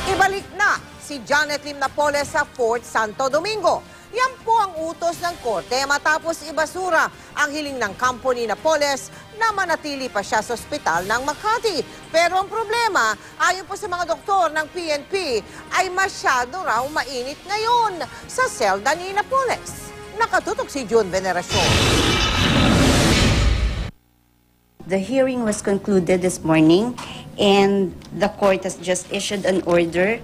Ibalik na si Janet Lim Napoles sa Fort Santo Domingo. Yan po ang utos ng korte matapos ibasura ang hiling ng kampo ni Napoles na manatili pa siya sa ospital ng Makati. Pero ang problema, ayon po sa mga doktor ng PNP, ay masyado raw mainit ngayon sa selda ni Napoles. Nakatutok si June Veneracion. The hearing was concluded this morning and the court has just issued an order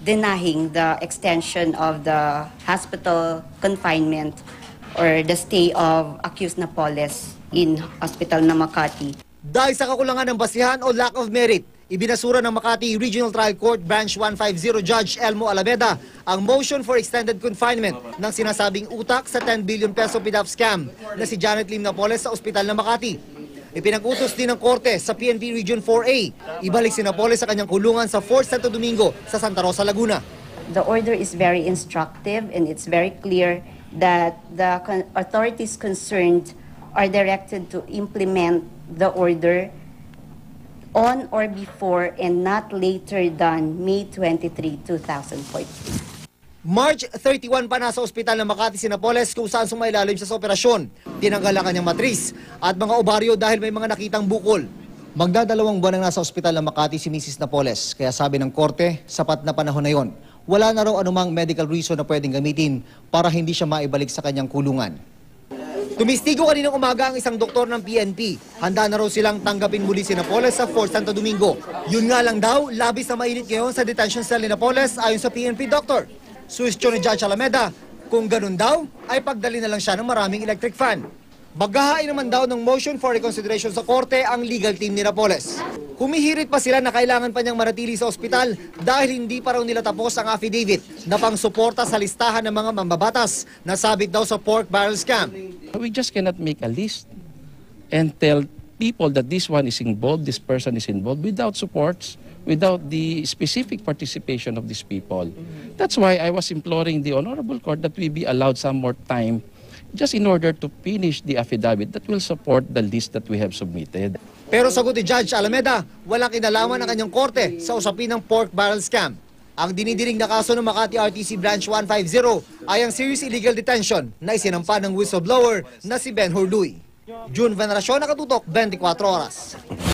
denying the extension of the hospital confinement or the stay of accused Napoles in hospital na Makati. Dahil sa kakulangan ng basihan o lack of merit, ibinasura ng Makati Regional Trial Court Branch 150 Judge Elmo Alameda ang motion for extended confinement ng sinasabing utak sa 10 billion peso PDAP scam na si Janet Lim Napoles sa ospital ng Makati. Ipinag-utos din ng korte sa PNP Region 4A. Ibalik si Napoles sa kanyang kulungan sa Fort Santo Domingo sa Santa Rosa, Laguna. The order is very instructive and it's very clear that the authorities concerned are directed to implement the order on or before and not later than May 23, 2014. March 31 pa nasa ospital ng Makati si Napoles kung saan sumailalim siya sa operasyon. Tinanggal ang kanyang matris at mga ovaryo dahil may mga nakitang bukol. Magdadalawang buwan na nasa ospital ng Makati si Mrs. Napoles. Kaya sabi ng korte, sapat na panahon na yon. Wala na raw anumang medical reason na pwedeng gamitin para hindi siya maibalik sa kanyang kulungan. Tumistigo kaninang umaga ang isang doktor ng PNP. Handa na raw silang tanggapin muli si Napoles sa Fort Santo Domingo. Yun nga lang daw, labis na mainit ngayon sa detention cell ni Napoles ayon sa PNP doctor. Suwestyon ni Judge Alameda, kung ganun daw, ay pagdali na lang siya ng maraming electric fan. Maghahain naman daw ng motion for reconsideration sa korte ang legal team ni Napoles. Humihirit pa sila na kailangan pa niyang manatili sa ospital dahil hindi pa raw nila tapos ang affidavit na pangsuporta sa listahan ng mga mambabatas na sabit daw sa pork barrel scam. We just cannot make a list and tell people that this one is involved, this person is involved without supports, without the specific participation of these people. That's why I was imploring the Honorable Court that we be allowed some more time just in order to finish the affidavit that will support the list that we have submitted. Pero sagot ni Judge Alameda, walang kinalaman ang kanyang korte sa usapin ng pork barrel scam. Ang dinidiring na kaso ng Makati RTC Branch 150 ay ang serious illegal detention na isinampa ng whistleblower na si Ben Hurluy. June Veneracion, Nakatutok, 24 Oras.